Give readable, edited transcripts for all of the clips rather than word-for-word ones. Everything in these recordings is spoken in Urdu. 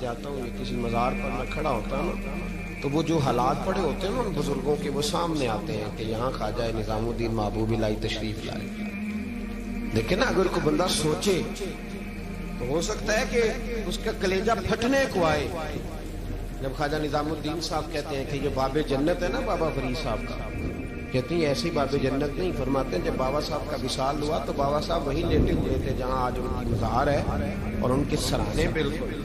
جاتا ہوں یا کسی مزار پر میں کھڑا ہوتا ہوں نا، تو وہ جو حالات پڑے ہوتے ہیں نا ان بزرگوں کے، وہ سامنے آتے ہیں کہ یہاں خواجہ نظام الدین محبوب الہی تشریف لائے. لیکن اگر کوئی بندہ سوچے تو ہو سکتا ہے کہ اس کا کلیجہ پھٹنے کو آئے جب خواجہ نظام الدین صاحب کہتے ہیں کہ یہ باب جنت ہے نا بابا فرید صاحب کا، کہتے ہیں ایسی باب جنت نہیں. فرماتے ہیں جب بابا صاحب کا وصال ہوا تو بابا صاحب وہی لیٹے ہوئے تھے جہاں آج ان کی مزار ہے، اور ان کے سرانے بالکل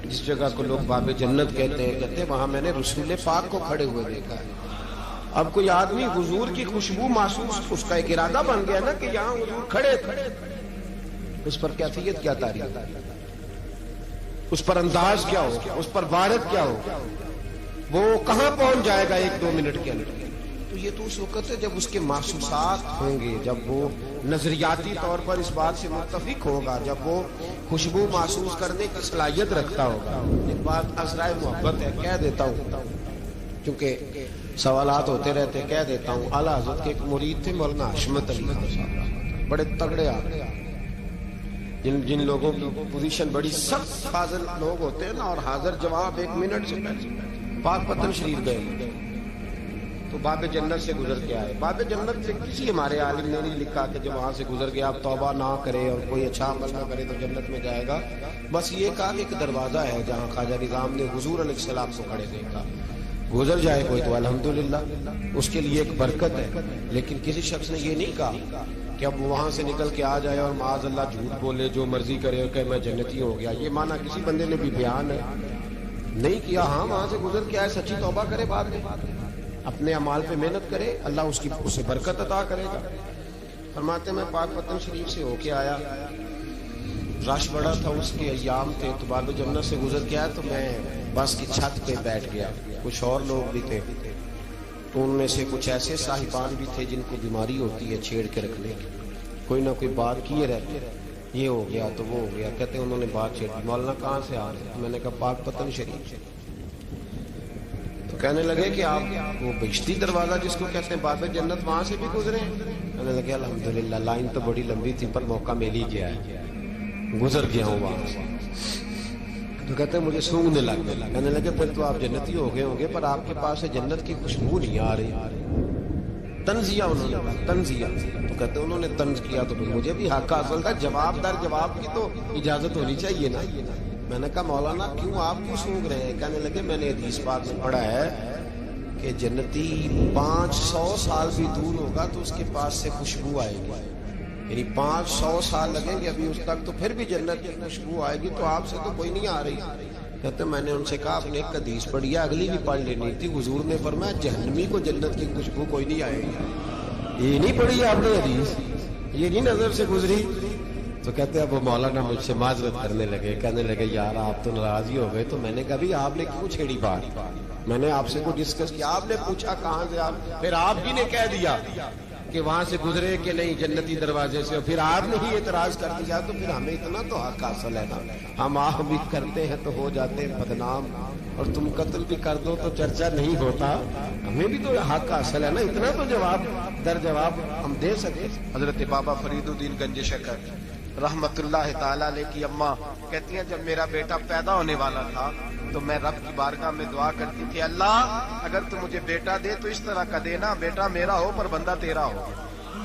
جس جگہ کو لوگ باب جنت کہتے ہیں وہاں میں نے رسول پاک کو کھڑے ہوئے دیکھا ہے. اب کوئی آدمی حضور کی خوشبو محسوس، اس کا ایک ارادہ بن گیا نا کہ یہاں حضور کھڑے تھے، اس پر کیفیت کیا تاریخ، اس پر انداز کیا ہوگا، اس پر وارد کیا ہوگا، وہ کہاں پہنچ جائے گا 1-2 منٹ کے اندر. تو یہ تو اس وقت ہے جب اس کے محسوسات ہوں گے، جب وہ نظریاتی طور پر اس بات سے متفق ہوگا، جب وہ خوشبو محسوس کرنے کی صلاحیت رکھتا ہوگا. ایک بات عذرائے محبت ہے، کہہ دیتا ہوں کیونکہ سوالات ہوتے رہتے، کہہ دیتا ہوں. اعلیٰ حضرت کے ایک مرید تھے مولانا حشمت علی خان صاحب، بڑے تگڑے آدمی، جن لوگوں کی پوزیشن بڑی سخت حاضر لوگ ہوتے ہیں نا، اور حاضر جواب 1 منٹ سے پہلے پاک پتن شریف گئے تو باب جنت سے گزر کے آئے. باب جنت سے کسی ہمارے عالم نے نہیں لکھا کہ جب وہاں سے گزر گیا اب توبہ نہ کرے اور کوئی اچھا عمل نہ کرے تو جنت میں جائے گا. بس یہ کہا کہ ایک دروازہ ہے جہاں خواجہ نظام نے حضور علیہ السلام کو کھڑے دیکھا، گزر جائے کوئی تو الحمدللہ اس کے لیے ایک برکت ہے. لیکن کسی شخص نے یہ نہیں کہا کہ اب وہاں سے نکل کے آ جائے اور معاذ اللہ جھوٹ بولے، جو مرضی کرے اور کہ میں جنتی ہو گیا. یہ معنی کسی بندے نے بھی بیان نہیں کیا. ہاں وہاں سے گزر کے آئے، سچی توبہ کرے، بعد میں اپنے اعمال پہ محنت کرے، اللہ اس کی اسے برکت عطا کرے گا. فرماتے میں پاک پتن شریف سے ہو کے آیا، رش بڑا تھا، اس کے ایام تھے، تو باب جنت سے گزر کے آیا تو میں بس کی چھت پہ بیٹھ گیا. کچھ اور لوگ بھی تھے، تو ان میں سے کچھ ایسے صاحبان بھی تھے جن کو بیماری ہوتی ہے چھیڑ کے رکھنے کی، کوئی نہ کوئی بات کیے رہتے، یہ ہو گیا تو وہ ہو گیا. کہتے انہوں نے بات چھیڑ دی، مولانا کہاں سے آ رہے؟ میں نے کہا پاک پتن شریف سے. تو کہنے لگے کہ آپ وہ بہشتی دروازہ جس کو کہتے ہیں باب جنت، وہاں سے بھی گزرے ہیں؟ کہنے لگے الحمدللہ، لائن تو بڑی لمبی تھی پر موقع مل ہی گیا ہے، گزر گیا ہوں وہاں سے. تو کہتے ہیں مجھے سونگنے لگ گیا. کہنے لگے پھر تو آپ جنتی ہو گئے ہوں گے، پر آپ کے پاس سے جنت کی خوشبو نہیں آ رہی. تنزیہ انہوں نے کہا، تنزیہ. تو کہتے ہیں انہوں نے طنز کیا تو مجھے بھی حق حاصل تھا، جواب در جواب کی تو اجازت ہونی چاہیے نا. میں نے کہا مولانا کیوں آپ کیوں سونگ رہے ہیں؟ کہنے لگے میں نے حدیث پاک میں پڑھا ہے کہ جنتی 500 سال بھی دور ہوگا تو اس کے پاس سے خوشبو آئے گی، یعنی 500 سال لگیں گے ابھی اس تک، تو پھر بھی جنت کی خوشبو آئے گی. تو آپ سے تو کوئی نہیں آ رہی. کہتے میں نے ان سے کہا آپ نے ایک حدیث پڑھی ہے، اگلی بھی پڑھ لینی تھی. حضور نے فرمایا جہنمی کو جنت کی خوشبو کوئی نہیں آئے گی. یہ نہیں پڑھی آپ نے حدیث، یہ نہیں نظر سے گزری. تو کہتے ہیں اب مولانا مجھ سے معذرت کرنے لگے، کہنے لگے یار آپ تو ناراض ہی ہو گئے. تو میں نے کہا بھی آپ نے کیوں چھیڑی بات؟ میں نے آپ سے کوئی ڈسکس کیا؟ آپ نے پوچھا کہاں سے، آپ پھر آپ ہی نے کہہ دیا کہ وہاں سے گزرے کہ نہیں جنتی دروازے سے، پھر آپ نے ہی اعتراض کر دیا. تو پھر ہمیں اتنا تو حق حاصل ہے نا، ہم آہ بھی کرتے ہیں تو ہو جاتے ہیں بدنام، اور تم قتل بھی کر دو تو چرچا نہیں ہوتا. ہمیں بھی تو حق حاصل ہے نا، اتنا تو جواب در جواب ہم دے سکے. حضرت بابا فرید الدین گنج شکر رحمت اللہ تعالی علیہ کی اماں کہتی ہیں جب میرا بیٹا پیدا ہونے والا تھا تو میں رب کی بارگاہ میں دعا کرتی تھی، اللہ اگر تو مجھے بیٹا دے تو اس طرح کا دینا بیٹا میرا ہو پر بندہ تیرا ہو.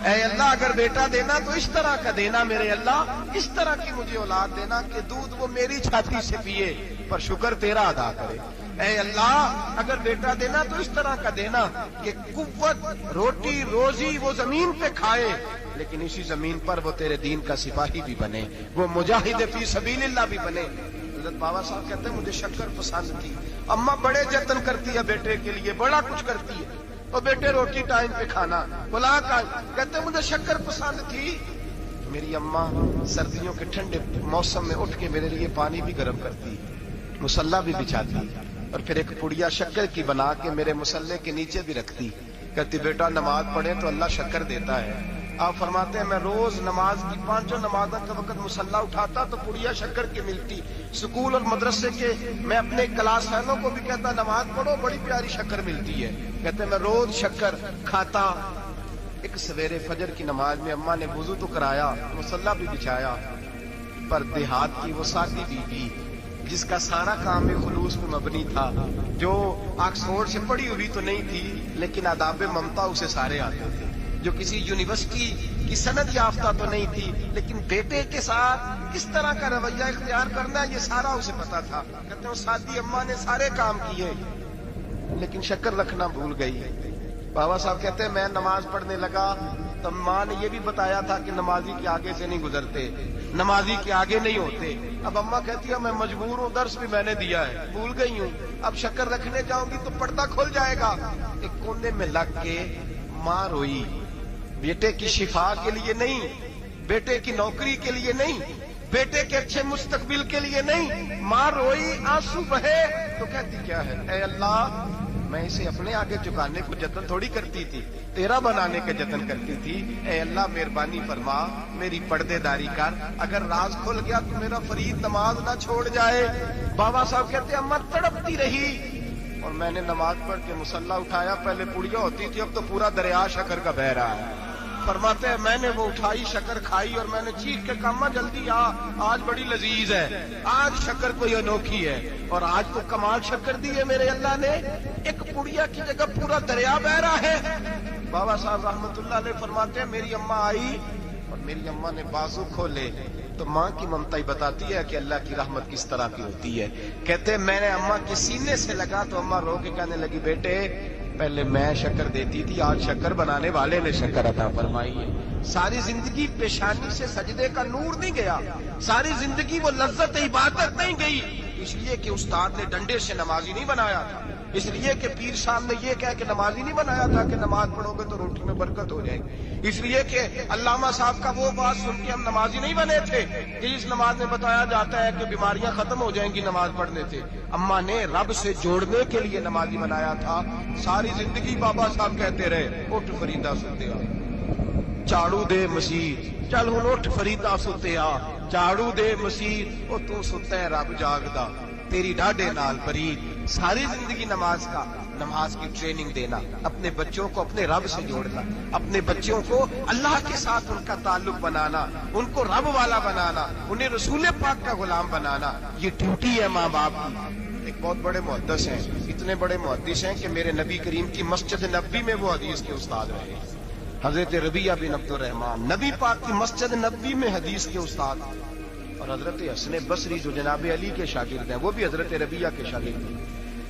اے اللہ اگر بیٹا دینا تو اس طرح کا دینا میرے اللہ، اس طرح کی مجھے اولاد دینا کہ دودھ وہ میری چھاتی سے پیے پر شکر تیرا ادا کرے. اے اللہ اگر بیٹا دینا تو اس طرح کا دینا کہ قوت روٹی روزی وہ زمین پہ کھائے لیکن اسی زمین پر وہ تیرے دین کا سپاہی بھی بنے، وہ مجاہد فی سبیل اللہ بھی بنے. حضرت بابا صاحب کہتے ہیں مجھے شکر پسند تھی. اماں بڑے جتن کرتی ہے بیٹے کے لیے، بڑا کچھ کرتی ہے، اور بیٹے روٹی ٹائم پہ کھانا بلا کا. کہتے ہیں مجھے شکر پسند تھی. میری اماں سردیوں کے ٹھنڈے موسم میں اٹھ کے میرے لیے پانی بھی گرم کرتی، مصلی بھی بچھاتی، اور پھر ایک پڑیا شکر کی بنا کے میرے مصلی کے نیچے بھی رکھتی. کہتی بیٹا نماز پڑھے تو اللہ شکر دیتا ہے. آپ فرماتے ہیں میں روز نماز کی 5 نمازوں کے وقت مصلی اٹھاتا تو پڑیا شکر کی ملتی. سکول اور مدرسے کے میں اپنے کلاس فیلوں کو بھی کہتا نماز پڑھو بڑی پیاری شکر ملتی ہے. کہتے میں روز شکر کھاتا. ایک سویرے فجر کی نماز میں اماں نے وضو تو کرایا، مصلی بھی بچھایا، پر دیہات کی وہ سادی بی بی جس کا سارا کام بھی خلوص پہ مبنی تھا، جو آکسفورڈ سے پڑھی ہوئی تو نہیں تھی لیکن آداب ممتا اسے سارے آتے تھے، جو کسی یونیورسٹی کی سند یافتہ تو نہیں تھی لیکن بیٹے کے ساتھ کس طرح کا رویہ اختیار کرنا ہے یہ سارا اسے پتا تھا۔ کہتے ہیں سادی اماں نے سارے کام کیے لیکن شکر رکھنا بھول گئی۔ بابا صاحب کہتے ہیں میں نماز پڑھنے لگا تو ماں نے یہ بھی بتایا تھا کہ نمازی کے آگے سے نہیں گزرتے، نمازی کے آگے نہیں ہوتے۔ اب اماں کہتی ہے میں مجبور ہوں، درس بھی میں نے دیا ہے، بھول گئی ہوں، اب شکر رکھنے جاؤں گی تو پردہ کھل جائے گا۔ ایک کونے میں لگ کے ماں روئی، بیٹے کی شفا کے لیے نہیں، بیٹے کی نوکری کے لیے نہیں، بیٹے کے اچھے مستقبل کے لیے نہیں، ماں روئی، آنسو بہے تو کہتی کیا ہے، اے اللہ میں اسے اپنے آگے چکانے کو جتن تھوڑی کرتی تھی، تیرا بنانے کا جتن کرتی تھی۔ اے اللہ مہربانی فرما، میری پردے داری کر، اگر راز کھل گیا تو میرا فرید نماز نہ چھوڑ جائے۔ بابا صاحب کہتے ہیں اماں تڑپتی رہی اور میں نے نماز پڑھ کے مصلی اٹھایا، پہلے پڑیا ہوتی تھی اب تو پورا دریا شکر کا بہ رہا ہے۔ فرماتے ہیں میں نے وہ اٹھائی، شکر کھائی اور میں نے چیخ کے کہا اماں جلدی آ، آج بڑی لذیذ ہے، آج شکر کوئی انوکھی ہے، اور آج تو کمال شکر دی ہے میرے اللہ نے، ایک پڑیا کی جگہ پورا دریا بہ رہا ہے۔ بابا صاحب رحمت اللہ علیہ فرماتے ہیں میری اماں آئی اور میری اماں نے بازو کھولے تو ماں کی ممتا ہی بتاتی ہے کہ اللہ کی رحمت کس طرح کی ہوتی ہے۔ کہتے ہیں میں نے اماں کے سینے سے لگا تو اماں رو کے کہنے لگی بیٹے پہلے میں شکر دیتی تھی، آج شکر بنانے والے نے شکر عطا فرمائی ہے۔ ساری زندگی پیشانی سے سجدے کا نور نہیں گیا، ساری زندگی وہ لذت عبادت نہیں گئی، اس لیے کہ استاد نے ڈنڈے سے نمازی نہیں بنایا تھا، اس لیے کہ پیر صاحب نے یہ کہہ کہ نمازی نہیں بنایا تھا کہ نماز پڑھو گے تو روٹی میں برکت ہو جائے گی، اس لیے کہ علامہ صاحب کا وہ بات سن کے ہم نمازی نہیں بنے تھے کہ اس نماز میں بتایا جاتا ہے کہ بیماریاں ختم ہو جائیں گی نماز پڑھنے سے۔ اماں نے رب سے جوڑنے کے لیے نمازی بنایا تھا۔ ساری زندگی بابا صاحب کہتے رہے اٹھ فریدا ستیا، جھاڑو دے مسیح، چل ہن اٹھ فریدا ستیا، جھاڑو دے مسیح، او تو ستا ہے رب جاگدا تیری ڈاڈے نال برید۔ ساری زندگی نماز کی ٹریننگ دینا، اپنے بچوں کو اپنے رب سے جوڑنا، اپنے بچوں کو اللہ کے ساتھ ان کا تعلق بنانا، ان کو رب والا بنانا، انہیں رسول پاک کا غلام بنانا، یہ ڈیوٹی ہے ماں باپ کی۔ ایک بہت بڑے محدث ہیں، اتنے بڑے محدث ہیں کہ میرے نبی کریم کی مسجد نبوی میں وہ حدیث کے استاد رہے، حضرت ربیہ بن عبد الرحمن، نبی پاک کی مسجد نبوی میں حدیث کے استاد، اور حضرت حسن بصری جو جناب علی کے شاگرد ہیں وہ بھی حضرت ربیہ کے شاگرد ہیں،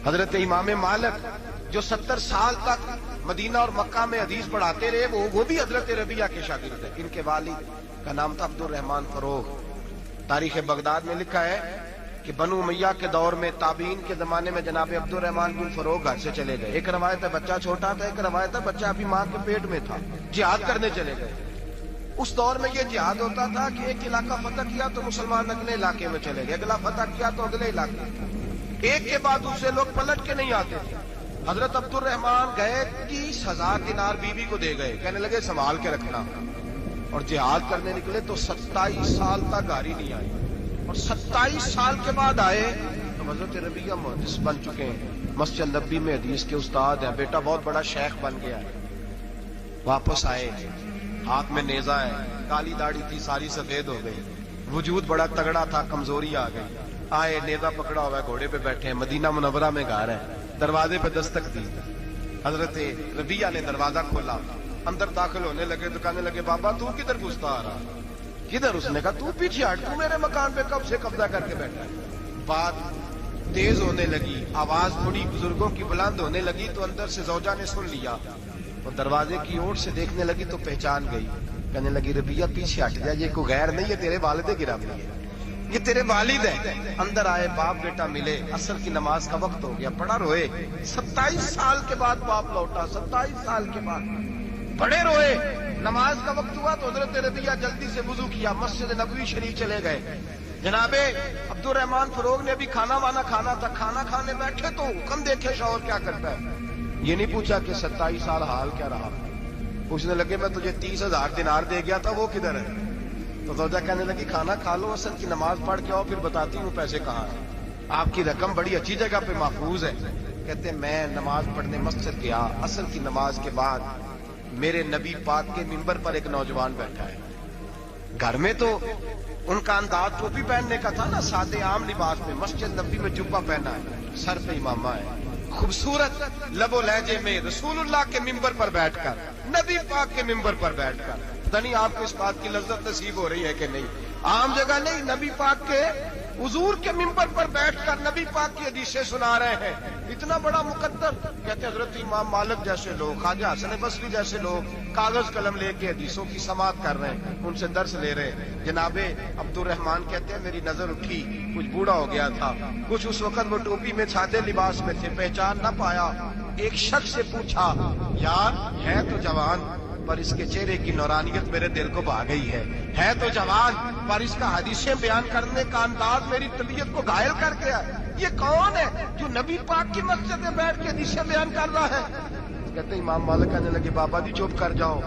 حضرت امام مالک جو 70 سال تک مدینہ اور مکہ میں حدیث پڑھاتے رہے وہ بھی حضرت ربیہ کے شاگرد ہیں۔ ان کے والد کا نام تھا عبد الرحمن فروغ۔ تاریخ بغداد میں لکھا ہے کہ بنو امیہ کے دور میں تابعین کے زمانے میں جناب عبد الرحمن بن فروغ گھر سے چلے گئے، ایک روایت ہے بچہ چھوٹا تھا، ایک روایت ہے بچہ ابھی ماں کے پیٹ میں تھا، جہاد کرنے چلے گئے۔ اس دور میں یہ جہاد ہوتا تھا کہ ایک علاقہ فتح کیا تو مسلمان اگلے علاقے میں چلے گئے، اگلا فتح کیا تو اگلے علاقے، ایک کے بعد دوسرے لوگ پلٹ کے نہیں آتے تھے۔ حضرت عبد الرحمن گئے 30,000 دینار بیوی کو دے گئے، کہنے لگے سنبھال کے رکھنا، اور جہاد کرنے نکلے تو 27 سال تک گاڑی نہیں آئی، اور 27 سال کے بعد آئے تو حضرت ربیہ محدث بن چکے ہیں، مسجد نبوی میں حدیث کے استاد ہیں، بیٹا بہت بڑا شیخ بن گیا ہے۔ واپس آئے، ہاتھ میں نیزہ ہے، کالی داڑھی تھی ساری سفید ہو گئی، وجود بڑا تگڑا تھا، کمزوری آ گئی، آئے نیزہ پکڑا ہوا ہے، گھوڑے پہ بیٹھے ہیں، مدینہ منورہ میں گھر ہے، دروازے پہ دستک دی، حضرت ربیہ نے دروازہ کھولا، اندر داخل ہونے لگے تو کہنے لگے بابا تو کدھر گھستا آ رہا؟ کدھر؟ اس نے کہا تو پیچھے ہٹ، تو میرے مکان پہ کب سے قبضہ کر کے بیٹھا ہے۔ بات تیز ہونے لگی، آواز تھوڑی بزرگوں کی بلند ہونے لگی تو اندر سے زوجہ نے سن لیا، اور دروازے کی اوٹ سے دیکھنے لگی تو پہچان گئی، کہنے لگی ربیہ پیچھے ہٹ جا، یہ کوئی غیر نہیں، یہ تیرے والد گرامی ہے، یہ تیرے والد ہیں۔ اندر آئے، باپ بیٹا ملے، عصر کی نماز کا وقت ہو گیا، بڑا روئے، 27 سال کے بعد باپ لوٹا، 27 سال کے بعد بڑے روئے۔ نماز کا وقت ہوا تو حضرت ربیہ جلدی سے وضو کیا، مسجد نبوی شریف چلے گئے۔ جناب عبد الرحمن فروغ نے ابھی کھانا وانا کھانا تھا، کھانا کھانے بیٹھے تو حکم دیکھے شوہر کیا کرتا ہے، یہ نہیں پوچھا کہ 27 سال حال کیا رہا، پوچھنے لگے میں تجھے 30,000 دینار دے گیا تھا وہ کدھر ہے؟ تو زوجہ کہنے لگی کھانا کھا لو، عصر کی نماز پڑھ کے آؤ، پھر بتاتی ہوں پیسے کہاں ہیں، آپ کی رقم بڑی اچھی جگہ پہ محفوظ ہے۔ کہتے ہیں میں نماز پڑھنے مسجد گیا، عصر کی نماز کے بعد میرے نبی پاک کے منبر پر ایک نوجوان بیٹھا ہے، گھر میں تو ان کا انداز ٹوپی پہننے کا تھا نا، سادے عام لباس میں. مسجد نبی میں جبہ پہنا ہے، سر پہ امامہ ہے، خوبصورت لب و لہجے میں رسول اللہ کے ممبر پر بیٹھ کر، نبی پاک کے ممبر پر بیٹھ کر. پتہ نہیں آپ کو اس بات کی لذت نصیب ہو رہی ہے کہ نہیں. عام جگہ نہیں، نبی پاک کے حضور کے ممبر پر بیٹھ کر نبی پاک کی حدیثیں سنا رہے ہیں. اتنا بڑا مقدر. کہتے حضرت امام مالک جیسے لوگ، خواجہ حسن بصری جیسے لوگ کاغذ قلم لے کے حدیثوں کی سماعت کر رہے ہیں، ان سے درس لے رہے ہیں. جناب عبد الرحمان کہتے ہیں میری نظر اٹھی، کچھ بوڑھا ہو گیا تھا، کچھ اس وقت وہ ٹوپی میں سادے لباس میں تھے، پہچان نہ پایا. ایک شخص سے پوچھا یار ہے تو جوان پر اس کے چہرے کی نورانیت میرے دل کو بھا گئی ہے تو جوان پر اس کا حدیثیں بیان کرنے کا انداز میری طبیعت کو گھائل کر گیا. یہ کون ہے جو نبی پاک کی مسجد میں بیٹھ کے حدیثیں بیان کر رہا ہے؟ کہتے امام مالک کہنے لگے بابا جی چپ کر جاؤ،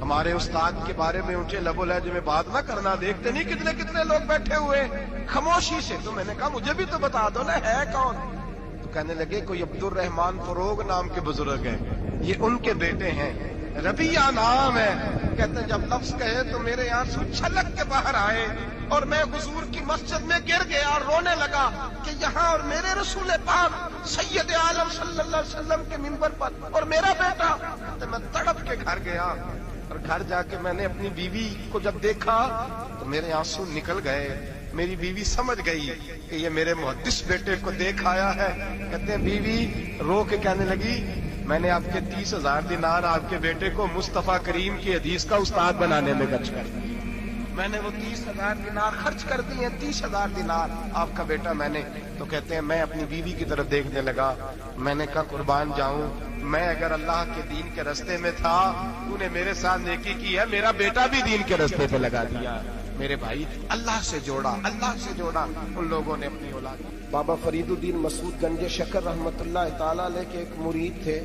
ہمارے استاد کے بارے میں اونچے لب و لہجے میں بات نہ کرنا. دیکھتے نہیں کتنے کتنے لوگ بیٹھے ہوئے خاموشی سے. تو میں نے کہا مجھے بھی تو بتا دو نا ہے کون. تو کہنے لگے کوئی عبد الرحمان فروغ نام کے بزرگ ہیں، یہ ان کے بیٹے ہیں، ربیہ نام ہے. کہتے ہیں جب لفظ کہے تو میرے آنسو چھلک کے باہر آئے اور میں حضور کی مسجد میں گر گیا اور رونے لگا کہ یہاں اور میرے رسول پاک سید عالم صلی اللہ علیہ وسلم کے منبر پر اور میرا بیٹا. کہتے میں تڑپ کے گھر گیا اور گھر جا کے میں نے اپنی بیوی کو جب دیکھا تو میرے آنسو نکل گئے. میری بیوی سمجھ گئی کہ یہ میرے محدث بیٹے کو دیکھ آیا ہے. کہتے ہیں بیوی رو کے کہنے لگی میں نے آپ کے 30,000 دینار آپ کے بیٹے کو مصطفیٰ کریم کی حدیث کا استاد بنانے میں خرچ کر دی. میں نے وہ 30,000 دینار خرچ کر دیے، 30,000 دینار آپ کا بیٹا میں نے. تو کہتے ہیں میں اپنی بیوی کی طرف دیکھنے لگا. میں نے کہا قربان جاؤں، میں اگر اللہ کے دین کے راستے میں تھا تو نے میرے ساتھ نیکی کی ہے، میرا بیٹا بھی دین کے راستے پہ لگا دیا. میرے بھائی اللہ سے جوڑا، اللہ سے جوڑا ان لوگوں نے اپنی اولاد. بابا فرید الدین مسعود گنج شکر رحمت اللہ تعالیٰ علیہ کے ایک مرید تھے.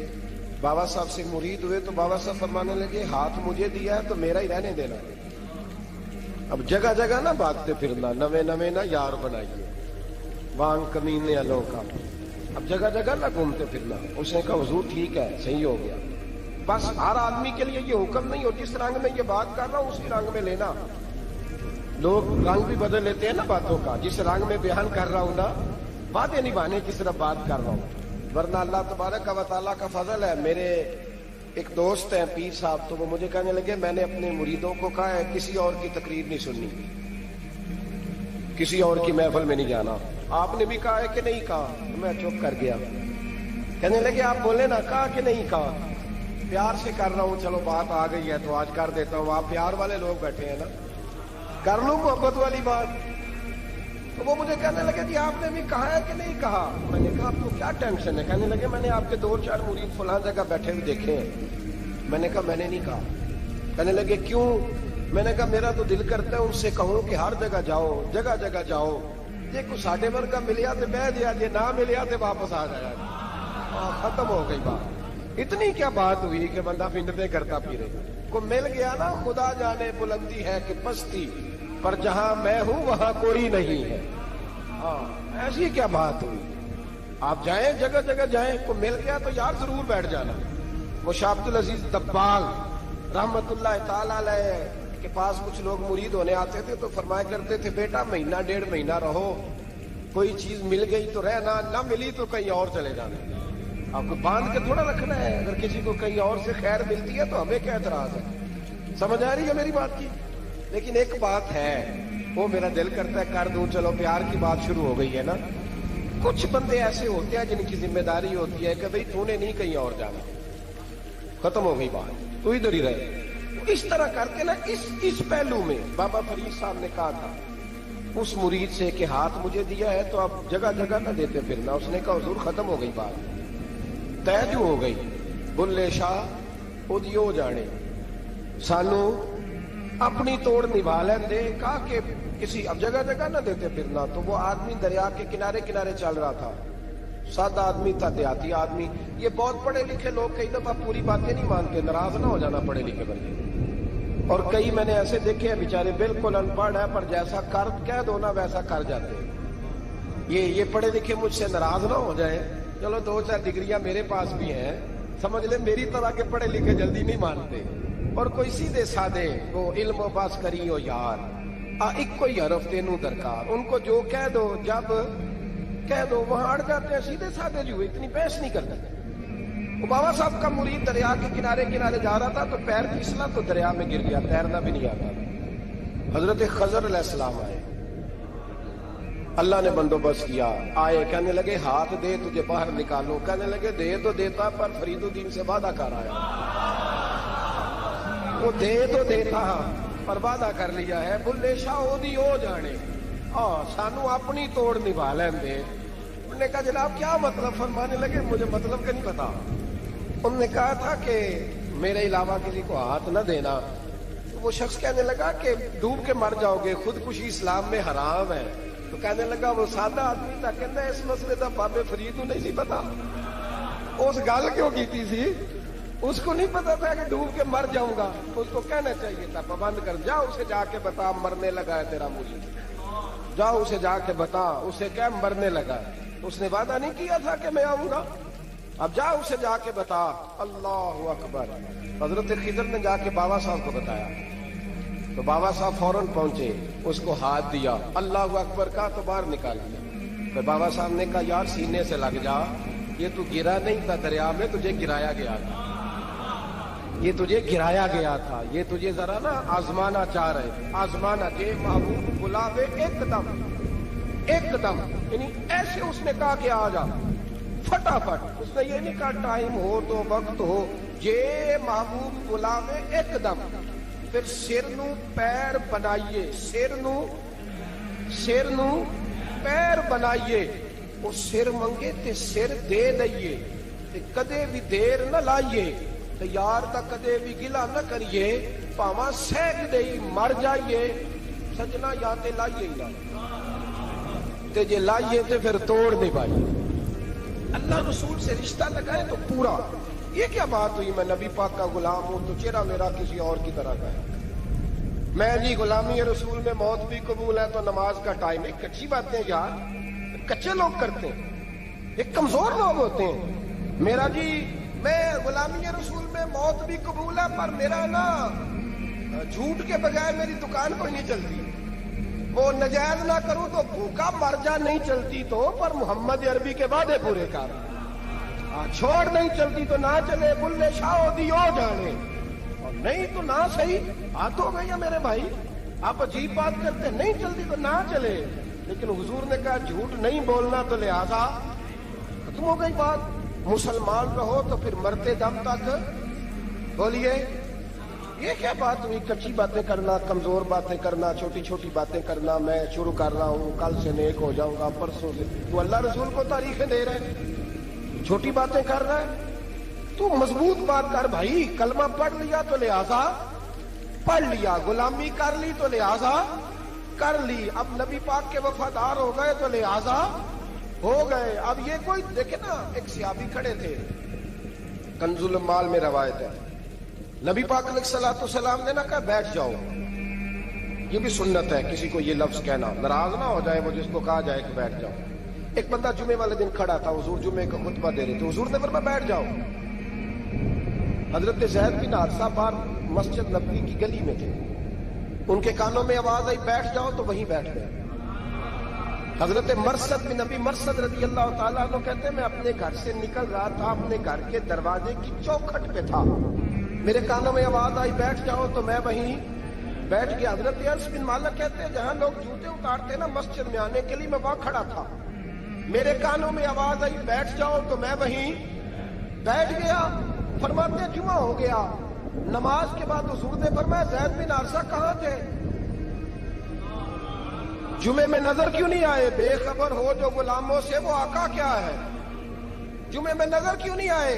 بابا صاحب سے مرید ہوئے تو بابا صاحب فرمانے لگے ہاتھ مجھے دیا ہے تو میرا ہی رہنے دینا. اب جگہ جگہ نہ بھاگتے پھرنا، نوے نوے نہ یار بنائیے وانگ کمینے والوں کا. اب جگہ جگہ نہ گھومتے پھرنا. اس نے کہا حضور ٹھیک ہے صحیح ہو گیا. بس ہر آدمی کے لیے یہ حکم نہیں ہو جس رنگ میں یہ بات کر رہا ہوں اسی رنگ میں لینا. لوگ رنگ بھی بدل لیتے ہیں نا باتوں کا. جس رنگ میں بیان کر رہا ہوں نا باتیں نبھانے کی صرف بات کر رہا ہوں. ورنہ اللہ تبارک و تعالیٰ کا فضل ہے. میرے ایک دوست ہیں پیر صاحب، تو وہ مجھے کہنے لگے میں نے اپنے مریدوں کو کہا ہے کسی اور کی تقریر نہیں سننی، کسی اور کی محفل میں نہیں جانا. آپ نے بھی کہا ہے کہ نہیں کہا؟ میں چپ کر گیا. کہنے لگے آپ بولے نا، کہا کہ نہیں کہا؟ پیار سے کر رہا ہوں، چلو بات آ گئی ہے تو آج کر دیتا ہوں. آپ پیار والے لوگ بیٹھے ہیں نا، کر لوں محبت والی بات. تو وہ مجھے کہنے لگے جی آپ نے بھی کہا ہے کہ نہیں کہا؟ میں نے کہا آپ کو کیا ٹینشن ہے؟ کہنے لگے میں نے آپ کے 2-4 مرید فلاں جگہ بیٹھے ہوئے دیکھے ہیں. میں نے کہا میں نے نہیں کہا. کہنے لگے کیوں؟ میں نے کہا میرا تو دل کرتا ہے ان سے کہوں کہ ہر جگہ جاؤ، جگہ جگہ جاؤ. یہ کو ساڈے ورگا ملیا تو بہ دیا، یہ نہ ملیا تو واپس آ جائے. ختم ہو گئی بات. اتنی کیا بات ہوئی کہ بندہ پنڈتے کرتا پھرے. کو مل گیا نا. خدا جانے بلندی ہے کہ پستی، پر جہاں میں ہوں وہاں کوئی نہیں ہے. ایسی کیا بات ہوئی؟ آپ جائیں جگہ جگہ جائیں. کو مل گیا تو یار ضرور بیٹھ جانا. وہ شاہ عبد العزیز دباغ رحمت اللہ تعالی علیہ کے پاس کچھ لوگ مرید ہونے آتے تھے تو فرمایا کرتے تھے بیٹا 1-1.5 مہینہ رہو، کوئی چیز مل گئی تو رہنا، نہ ملی تو کہیں اور چلے جانا. آپ کو باندھ کے تھوڑا رکھنا ہے. اگر کسی کو کہیں اور سے خیر ملتی ہے تو ہمیں کیا اعتراض ہے؟ سمجھ آ رہی ہے میری بات کی؟ لیکن ایک بات ہے وہ میرا دل کرتا ہے کر دوں. چلو پیار کی بات شروع ہو گئی ہے نا. کچھ بندے ایسے ہوتے ہیں جن کی ذمہ داری ہوتی ہے کہ بھئی تو نے نہیں کہیں اور جانا. ختم ہو گئی بات، تو ادھر ہی رہے. اس طرح کر کے نا اس پہلو میں بابا فرید صاحب نے کہا تھا اس مرید سے کہ ہاتھ مجھے دیا ہے تو اب جگہ جگہ نہ دیتے پھرنا. اس نے کہا حضور ختم ہو گئی بات، طے جو ہو گئی. بلے شاہ ادیو جانے سانو اپنی توڑ نبھا لیں دے. کہا کہ کسی اب جگہ جگہ نہ دیتے پھرنا. تو وہ آدمی دریا کے کنارے کنارے چل رہا تھا، سادہ آدمی تھا، دیہاتی آدمی. یہ بہت پڑھے لکھے لوگ کئی دفعہ پوری باتیں نہیں مانتے، ناراض نہ ہو جانا پڑھے لکھے بندے. اور کئی میں نے ایسے دیکھے ہیں بیچارے بالکل ان پڑھ ہے پر جیسا کر کہہ دو نا ویسا کر جاتے. یہ پڑھے لکھے مجھ سے ناراض نہ ہو جائے. چلو 2-4 ڈگریاں میرے پاس بھی ہیں، سمجھ لیں میری طرح کے پڑھے لکھے جلدی نہیں مانتے. اور کوئی سیدھے سادے وہ علم و باس کری ہو یار ایک کوئی حرف تینوں درکار، ان کو جو کہہ دو جب کہہ دو وہاں اڑ جاتے ہیں، سیدھے سادے جو اتنی بحث نہیں کرتے۔ وہ بابا صاحب کا مرید دریا کے کنارے کنارے جا رہا تھا تو پیر پھسلا تو دریا میں گر گیا، تیرنا بھی نہیں آتا تھا۔ حضرت خضر علیہ السلام آئے، اللہ نے بندوبست کیا، آئے کہنے لگے ہاتھ دے تجھے باہر نکالو، کہنے لگے دے تو دیتا پر فرید الدین سے وعدہ کر آیا، وہ دے تو دیتا پر وعدہ کر لیا ہے، بلے شاہ ہو دی ہو جانے سانو اپنی توڑ نبھا لیں دے۔ انہوں نے کہا جناب کیا مطلب؟ فرمانے لگے مجھے مطلب کا نہیں پتا۔ انہوں نے کہا تھا کہ میرے علاوہ کسی کو ہاتھ نہ دینا، تو وہ شخص کہنے لگا کہ ڈوب کے مر جاؤ گے، خودکشی اسلام میں حرام ہے۔ تو کہنے لگا وہ سادہ آدمی تھا، کہتا ہے اس مسئلے کا بابے فرید نہیں سی پتا، اس گل کیوں کیتی سی، اس کو نہیں پتا تھا کہ ڈوب کے مر جاؤں گا، اس کو کہنا چاہیے تھا پابند کر جا اسے جا کے بتا مرنے لگا ہے تیرا مرید، جاؤ اسے جا کے بتا، اسے کیا مرنے لگا ہے، اس نے وعدہ نہیں کیا تھا کہ میں آؤں گا، اب جا اسے جا کے بتا۔ اللہ اکبر۔ حضرت خضر نے جا کے بابا صاحب کو بتایا تو بابا صاحب فوراً پہنچے، اس کو ہاتھ دیا، اللہ اکبر کہا تو باہر نکال دیا۔ پھر بابا صاحب نے کہا یار سینے سے لگ جا، یہ تو گرا نہیں تھا دریا میں، تجھے گرایا گیا تھا، یہ تجھے گرایا گیا تھا، یہ تجھے ذرا نا آزمانا چاہ رہے، آزمانا کہ محبوب بلاوے ایک دم، یعنی ایسے اس نے کہا کہ آ جا فٹافٹ، اس نے یہ نہیں کہا ٹائم ہو تو وقت ہو، یہ محبوب بلاوے ایک دم۔ پھر سر نو پیر بنائیے، سر نو پیر بنائیے، وہ سر منگے تے سر دے دئیے، تے کدے بھی دیر نہ لائیے، تے یار دا کدے بھی گلا نہ کریے، پاواں سہک دئی مر جائیے، سجنا یا تے لائیے ہی تے جے لائیے تے پھر توڑ نہیں پائیے۔ اللہ رسول سے رشتہ لگائے تو پورا۔ یہ کیا بات ہوئی میں نبی پاک کا غلام ہوں تو چہرہ میرا کسی اور کی طرح کا ہے، میں جی غلامی رسول میں موت بھی قبول ہے تو نماز کا ٹائم، ایک کچی باتیں یار کچے لوگ کرتے ہیں، ایک کمزور لوگ ہوتے ہیں۔ میرا جی میں غلامی رسول میں موت بھی قبول ہے پر میرا نا جھوٹ کے بغیر میری دکان کوئی نہیں چلتی، وہ نجائز نہ کروں تو بھوکا مر جا نہیں چلتی تو، پر محمد عربی کے وعدے پورے کر، چھوڑ نہیں چلتی تو نہ چلے، بلے شاہ دی ہو جانے، اور نہیں تو نہ صحیح، بات ہو گئی ہے میرے بھائی، آپ عجیب بات کرتے، نہیں چلتی تو نہ چلے، لیکن حضور نے کہا جھوٹ نہیں بولنا تو لہذا ختم ہو گئی بات، مسلمان رہو تو پھر مرتے دم تک بولیے۔ یہ کیا بات ہوئی کچی باتیں کرنا، کمزور باتیں کرنا، چھوٹی چھوٹی باتیں کرنا، میں شروع کر رہا ہوں کل سے نیک ہو جاؤں گا پرسوں سے، تو اللہ رسول کو تاریخیں دے رہے، چھوٹی باتیں کر رہا ہے، تو مضبوط بات کر بھائی، کلمہ پڑھ لیا تو لہذا پڑھ لیا، غلامی کر لی تو لہذا کر لی، اب نبی پاک کے وفادار ہو گئے تو لہذا ہو گئے۔ اب یہ کوئی دیکھے نا، ایک صحابی کھڑے تھے، کنز المال میں روایت ہے، نبی پاک علیہ الصلوۃ والسلام نے نہ کہا بیٹھ جاؤ، یہ بھی سنت ہے کسی کو یہ لفظ کہنا، ناراض نہ ہو جائے وہ جس کو کہا جائے کہ بیٹھ جاؤ۔ ایک بندہ جمعے والے دن کھڑا تھا، حضور جمعے کا خطبہ دے رہے تھے، حضور نے فرمایا بیٹھ جاؤ۔ حضرت زید بن حارثہ باہر مسجد نبوی کی گلی میں تھے، ان کے کانوں میں آواز آئی بیٹھ جاؤ تو وہیں بیٹھ گئے۔ حضرت مرثد بن نبی مرثد رضی اللہ تعالیٰ عنہ کہتے ہیں میں اپنے گھر سے نکل رہا تھا، اپنے گھر کے دروازے کی چوکھٹ پہ تھا، میرے کانوں میں آواز آئی بیٹھ جاؤ تو میں وہیں بیٹھ گیا۔ حضرت انس بن مالک کہتے ہیں جہاں لوگ جوتے اتارتے نا مسجد میں آنے کے لیے، میں وہاں کھڑا تھا، میرے کانوں میں آواز آئی بیٹھ جاؤ تو میں وہیں بیٹھ گیا۔ فرماتے ہیں جمعہ ہو گیا، نماز کے بعد حضور نے فرمایا زید بن حارثہ کہاں تھے؟ جمعے میں نظر کیوں نہیں آئے؟ بے خبر ہو جو غلاموں سے وہ آقا کیا ہے، جمعے میں نظر کیوں نہیں آئے؟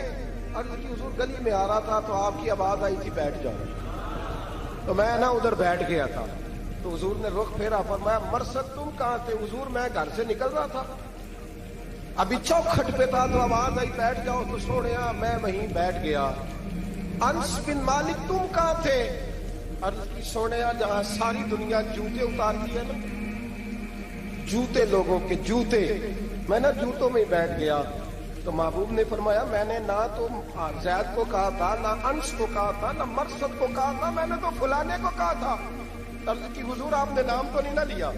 عرض کی حضور گلی میں آ رہا تھا تو آپ کی آواز آئی تھی بیٹھ جاؤ، تو میں نا ادھر بیٹھ گیا تھا، تو حضور نے رخ پھیرا، فرمایا مرثد تم کہاں تھے؟ حضور میں گھر سے نکل رہا تھا، ابھی چوکھٹ پہ تھا تو آواز آئی بیٹھ جاؤ تو سوڑیا میں وہیں بیٹھ گیا۔ انس بن مالک تم کہاں تھے؟ عرض کی سوڑیا جہاں ساری دنیا جوتے اتارتی ہے نا، جوتے لوگوں کے جوتے، میں نا جوتوں میں بیٹھ گیا۔ تو محبوب نے فرمایا میں نے نہ تو زید کو کہا تھا، نہ انس کو کہا تھا، نہ مقصد کو کہا تھا، میں نے تو فلانے کو کہا تھا۔ عرض کی حضور آپ نے نام تو نہیں نہ لیا،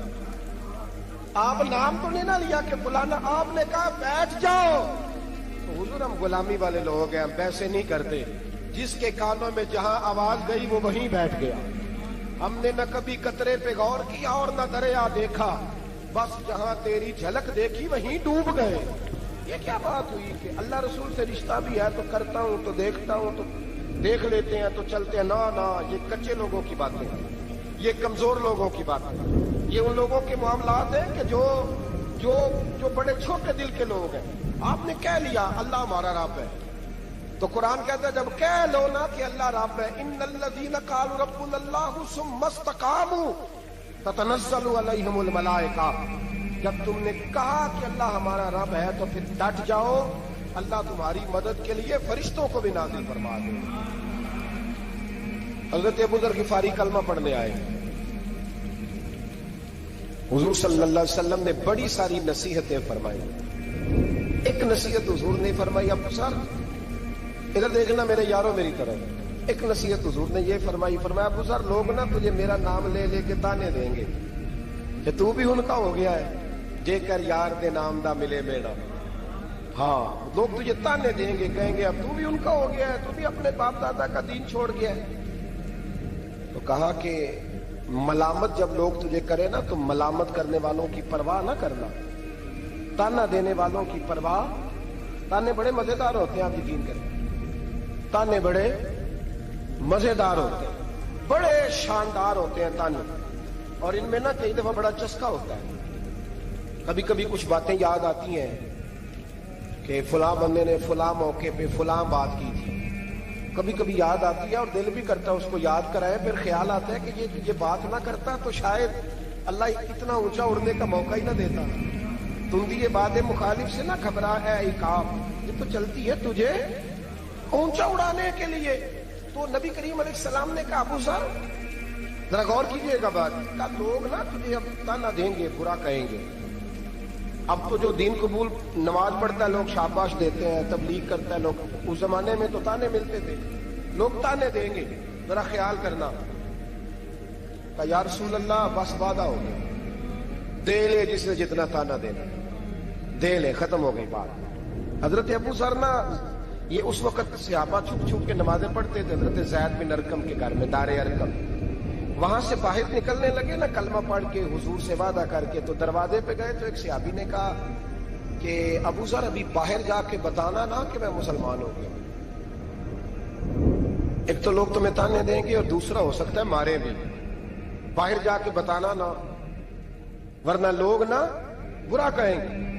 آپ نام تو نہیں نہ لیا کہ فلانا، آپ نے کہا بیٹھ جاؤ۔ تو حضور ہم غلامی والے لوگ ہیں، ہم ویسے نہیں کرتے، جس کے کانوں میں جہاں آواز گئی وہ وہیں بیٹھ گیا۔ ہم نے نہ کبھی قطرے پہ غور کیا اور نہ دریا دیکھا، بس جہاں تیری جھلک دیکھی وہیں ڈوب گئے۔ یہ کیا بات ہوئی کہ اللہ رسول سے رشتہ بھی ہے تو کرتا ہوں، تو دیکھتا ہوں، تو دیکھ لیتے ہیں، تو چلتے ہیں؟ نہ یہ کچے لوگوں کی باتیں ہیں، یہ کمزور لوگوں کی باتیں ہیں، یہ ان لوگوں کے معاملات ہیں کہ جو بڑے چھوٹے دل کے لوگ ہیں۔ آپ نے کہہ لیا اللہ ہمارا رب ہے، تو قرآن کہتا ہے جب کہہ لو نا کہ اللہ رب ہے، ان الذین قالوا ربنا اللہ ثم استقاموا تتنزل علیہم الملائکہ، جب تم نے کہا کہ اللہ ہمارا رب ہے تو پھر ڈٹ جاؤ، اللہ تمہاری مدد کے لیے فرشتوں کو بھی نازل فرما دے۔ حضرت ابو ذر غفاری کلمہ پڑھنے آئے، حضور صلی اللہ علیہ وسلم نے بڑی ساری نصیحتیں فرمائی۔ ایک نصیحت حضور نے فرمائی، ابو ذر ادھر دیکھنا میرے یاروں میری طرف، ایک نصیحت حضور نے یہ فرمائی، فرمایا ابو ذر لوگ نا تجھے میرا نام لے لے کے تانے دیں گے کہ تو بھی ان کا ہو گیا ہے، جے کر یار دے نام دا ملے بیڑا۔ ہاں لوگ تجھے تانے دیں گے، کہیں گے اب تو بھی ان کا ہو گیا ہے، تو بھی اپنے باپ دادا کا دین چھوڑ گیا ہے۔ تو کہا کہ ملامت جب لوگ تجھے کرے نا تو ملامت کرنے والوں کی پرواہ نہ کرنا، تانا دینے والوں کی پرواہ۔ تانے بڑے مزیدار ہوتے ہیں، آپ یقین کریں، تانے بڑے مزیدار ہوتے ہیں، بڑے شاندار ہوتے ہیں تانے، اور ان میں نا کئی دفعہ بڑا چسکا ہوتا ہے۔ کبھی کبھی کچھ باتیں یاد آتی ہیں کہ فلاں بندے نے فلاں موقع پہ فلاں بات کی تھی، کبھی کبھی یاد آتی ہے اور دل بھی کرتا ہے اس کو یاد کرائے، پھر خیال آتا ہے کہ یہ بات نہ کرتا تو شاید اللہ اتنا اونچا اڑنے کا موقع ہی نہ دیتا۔ تم بھی یہ بات مخالف سے نہ گھبرا اے عقاب، یہ تو چلتی ہے تجھے اونچا اڑانے کے لیے۔ تو نبی کریم علیہ السلام نے کہا ابو ذر ذرا غور کیجئے گا بات، کہا لوگ نا تجھے اب تانا دیں گے، برا کہیں گے۔ اب تو جو دین قبول نماز پڑھتا ہے لوگ شاباش دیتے ہیں، تبلیغ کرتا ہے لوگ، اس زمانے میں تو تانے ملتے تھے، لوگ تانے دیں گے، ذرا خیال کرنا۔ کہا یا رسول اللہ بس وعدہ ہو گیا، دے لے جس نے جتنا تانا دینا دے لے، ختم ہو گئی بات۔ حضرت ابو ذر نا یہ اس وقت صحابہ چھپ چھپ کے نمازیں پڑھتے تھے حضرت زید بن ارقم کے گھر میں، دار ارقم۔ وہاں سے باہر نکلنے لگے نا کلمہ پڑھ کے حضور سے وعدہ کر کے، تو دروازے پہ گئے تو ایک صحابی نے کہا کہ ابو ذر ابھی باہر جا کے بتانا نا کہ میں مسلمان ہو گیا، ایک تو لوگ تمہیں تانے دیں گے اور دوسرا ہو سکتا ہے مارے بھی، باہر جا کے بتانا نا ورنہ لوگ نا برا کہیں گے۔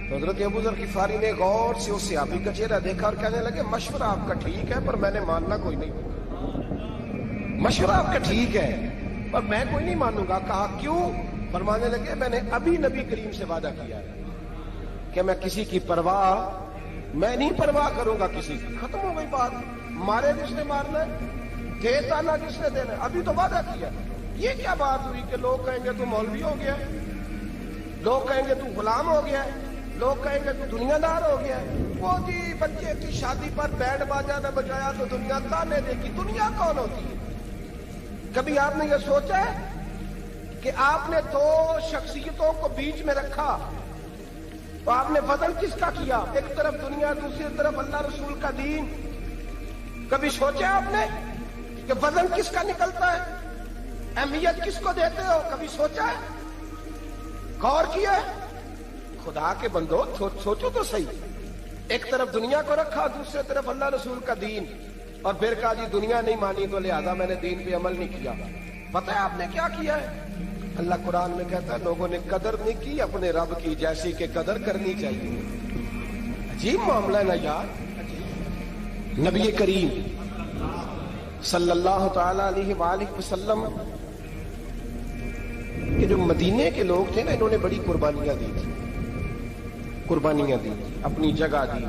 تو حضرت ابو ذر غفاری نے غور سے اس صحابی کا چہرہ دیکھا اور کہنے لگے مشورہ آپ کا ٹھیک ہے پر میں نے ماننا کوئی نہیں، مشورہ آپ کا ٹھیک ہے پر میں کوئی نہیں مانوں گا۔ کہا کیوں؟ فرمانے لگے میں نے ابھی نبی کریم سے وعدہ کیا ہے کہ میں کسی کی پرواہ میں نہیں پرواہ کروں گا کسی کی، ختم ہو گئی بات۔ مارے جس نے مارنا ہے، دیتا نہ جس نے دینا ہے، ابھی تو وعدہ کیا۔ یہ کیا بات ہوئی کہ لوگ کہیں گے تو مولوی ہو گیا، لوگ کہیں گے تو غلام ہو گیا، لوگ کہیں گے تو دنیا دار ہو گیا۔ وہ جی بچے کی شادی پر بینڈ باجا نہ بجایا تو دنیا تانے دے گی، دنیا کون ہوتی ہے؟ کبھی آپ نے یہ سوچا ہے کہ آپ نے دو شخصیتوں کو بیچ میں رکھا تو آپ نے وزن کس کا کیا؟ ایک طرف دنیا، دوسری طرف اللہ رسول کا دین۔ کبھی سوچا آپ نے کہ وزن کس کا نکلتا ہے، اہمیت کس کو دیتے ہو؟ کبھی سوچا ہے، غور کیا ہے؟ خدا کے بندو سوچو تو صحیح، ایک طرف دنیا کو رکھا، دوسری طرف اللہ رسول کا دین، اور پھر کہا جی دنیا نہیں مانی تو لہذا میں نے دین پہ عمل نہیں کیا۔ پتہ ہے آپ نے کیا کیا ہے؟ اللہ قرآن میں کہتا ہے لوگوں نے قدر نہیں کی اپنے رب کی جیسی کہ قدر کرنی چاہیے۔ عجیب معاملہ ہے نا یار۔ نبی کریم صلی اللہ تعالی علیہ وآلہ وسلم کہ جو مدینے کے لوگ تھے نا، انہوں نے بڑی قربانیاں دی تھی، قربانیاں دی، اپنی جگہ دی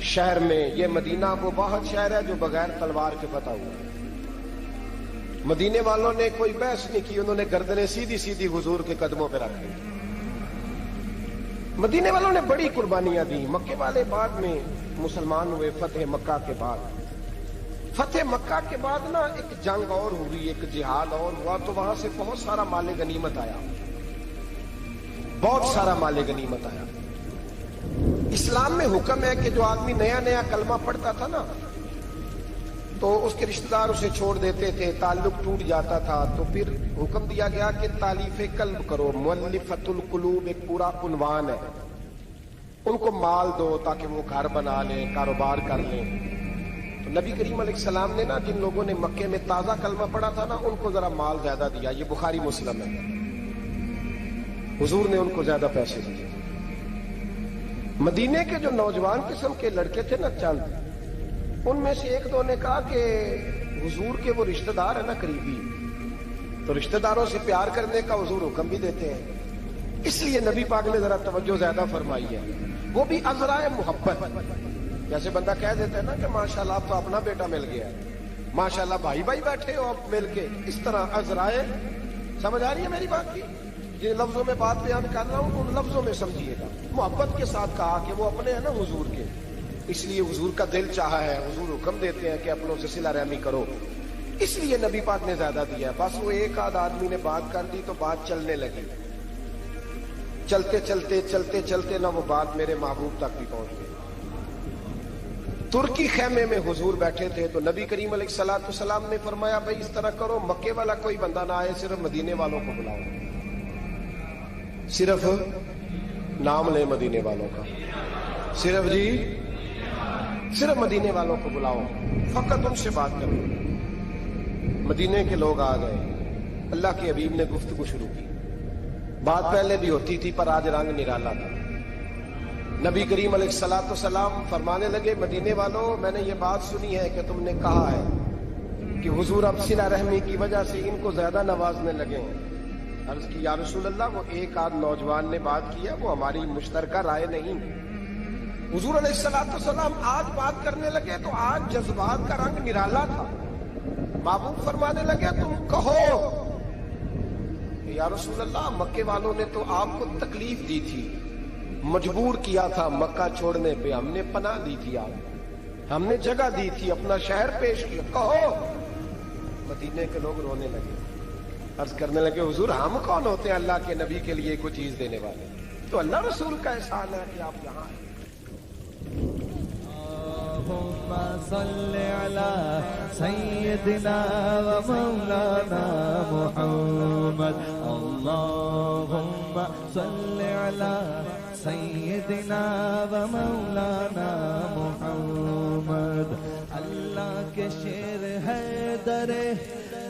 شہر میں۔ یہ مدینہ وہ واحد شہر ہے جو بغیر تلوار کے فتح ہوا۔ مدینے والوں نے کوئی بحث نہیں کی، انہوں نے گردنیں سیدھی سیدھی حضور کے قدموں پہ رکھ دی۔ مدینے والوں نے بڑی قربانیاں دی. مکے والے بعد میں مسلمان ہوئے فتح مکہ کے بعد. فتح مکہ کے بعد نا ایک جنگ اور ہوئی, ایک جہاد اور ہوا, تو وہاں سے بہت سارا مال غنیمت آیا, بہت سارا مال غنیمت آیا. اسلام میں حکم ہے کہ جو آدمی نیا نیا کلمہ پڑھتا تھا نا تو اس کے رشتہ دار اسے چھوڑ دیتے تھے, تعلق ٹوٹ جاتا تھا. تو پھر حکم دیا گیا کہ تالیف قلب کرو. مؤلفۃ القلوب ایک پورا عنوان ہے, ان کو مال دو تاکہ وہ گھر بنا لیں, کاروبار کر لیں. تو نبی کریم علیہ السلام نے نا جن لوگوں نے مکے میں تازہ کلمہ پڑھا تھا نا ان کو ذرا مال زیادہ دیا. یہ بخاری مسلم ہے, حضور نے ان کو زیادہ پیسے دیے. مدینے کے جو نوجوان قسم کے لڑکے تھے نا چند, ان میں سے ایک دو نے کہا کہ حضور کے وہ رشتہ دار ہیں نا قریبی, تو رشتہ داروں سے پیار کرنے کا حضور حکم بھی دیتے ہیں, اس لیے نبی پاک نے ذرا توجہ زیادہ فرمائی ہے, وہ بھی عذرائے محبت. جیسے بندہ کہہ دیتا ہے نا کہ ماشاءاللہ آپ تو اپنا بیٹا مل گیا ہے, ماشاءاللہ بھائی بھائی بیٹھے ہو آپ مل کے, اس طرح عذرائے. سمجھ آ رہی ہے میری بات کی؟ جن لفظوں میں بات بیان کر رہا ہوں ان لفظوں میں سمجھیے گا. محبت کے ساتھ کہا کہ وہ اپنے ہیں نا حضور کے, اس لیے حضور کا دل چاہا ہے, حضور حکم دیتے ہیں کہ اپنوں سے صلہ رحمی کرو, اس لیے نبی پاک نے زیادہ دیا ہے. بس وہ ایک آدھ آدمی نے بات کر دی تو بات چلنے لگی, چلتے چلتے چلتے چلتے نہ وہ بات میرے محبوب تک بھی پہنچ گئی. ترکی خیمے میں حضور بیٹھے تھے تو نبی کریم علیہ الصلوۃ والسلام نے فرمایا بھائی اس طرح کرو, مکے والا کوئی بندہ نہ آئے, صرف مدینے والوں کو بلاؤ, صرف نام لے مدینے والوں کا, صرف جی صرف مدینے والوں کو بلاؤ, فقط ان سے بات کرو. مدینے کے لوگ آ گئے, اللہ کے حبیب نے گفتگو شروع کی. بات پہلے بھی ہوتی تھی پر آج رنگ نرالا تھا. نبی کریم علیہ الصلوۃ والسلام فرمانے لگے مدینے والوں, میں نے یہ بات سنی ہے کہ تم نے کہا ہے کہ حضور اب صلہ رحمی کی وجہ سے ان کو زیادہ نوازنے لگے ہیں. عرض کی یا رسول اللہ, وہ ایک آدھ نوجوان نے بات کی ہے, وہ ہماری مشترکہ رائے نہیں. حضور علیہ الصلوۃ والسلام آج بات کرنے لگے تو آج جذبات کا رنگ نرالا تھا. محبوب فرمانے لگے تم کہو. یا رسول اللہ, مکے والوں نے تو آپ کو تکلیف دی تھی, مجبور کیا تھا مکہ چھوڑنے پہ, ہم نے پناہ دی تھی, آپ ہم نے جگہ دی تھی, اپنا شہر پیش کیا, کہو. مدینے کے لوگ رونے لگے, عرض کرنے لگے حضور ہم کون ہوتے ہیں اللہ کے نبی کے لیے کوئی چیز دینے والے, تو اللہ رسول کا احسان ہے کہ آپ یہاں آئے. اللهم صل على سيدنا ومولانا محمد. اللهم صل على سيدنا ومولانا محمد. اللہ کے شیر ہے در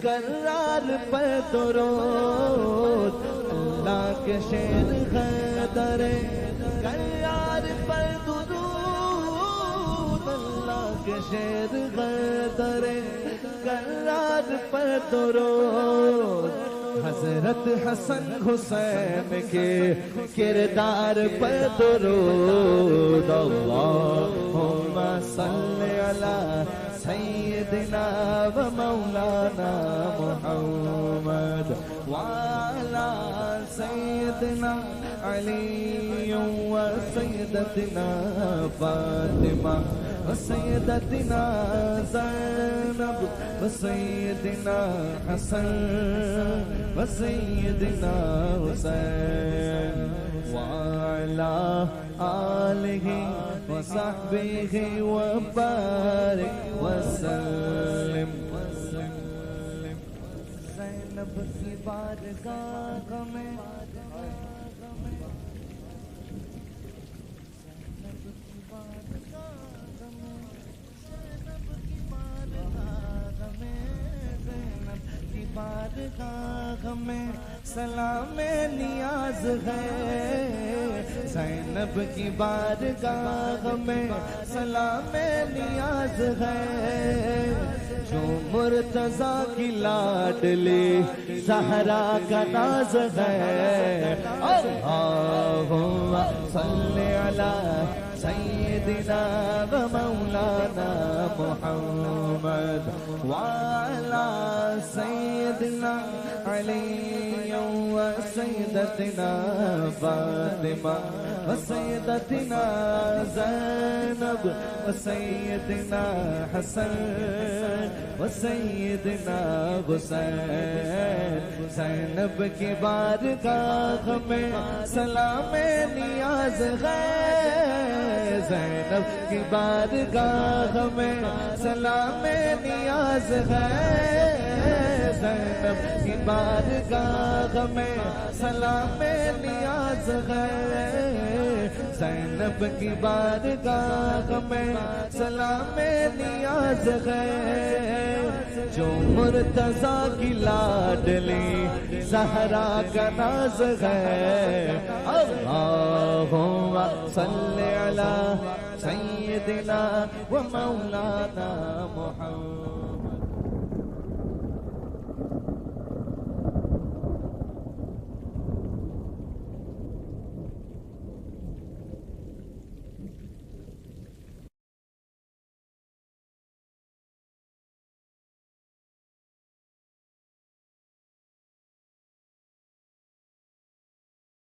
کرار پر درود, اللہ کے شیر ہے در کرار پر درود, کے شیر غدر کرار پر درود. حضرت حسن حسین کے کردار پر درود. اللہم صل علی سیدنا و مولانا محمد وعلی سیدنا علی و سیدتنا فاطمہ وسيدتنا زينب وسيدنا حسن وسيدنا حسين وعلى آله وصحبه وبارك وسلم. زینب کی بارگاہ میں بارگاہ میں سلام نیاز ہے. زینب کی بارگاہ میں سلام نیاز ہے. جو مرتضیٰ کی لاڈلی زہرا کا ناز ہے. اللہم صل علی سیدنا و مولانا محمد وعلی سیدنا علی و سیدتنا فاطمہ و سیدتنا زینب و سیدنا حسن و سیدنا حسین زینب کی بارگاہ میں سلام نیاز ہے زینب کی بارگاہ میں سلام نیاز ہے زینب کی بارگاہ میں سلام نیاز ہے زینب کی بارگاہ میں سلام نیاز ہے جو مرتضیٰ کی لاڈلی زہرا کا ناز ہے اللہم صلی علی سیدنا و مولانا محمد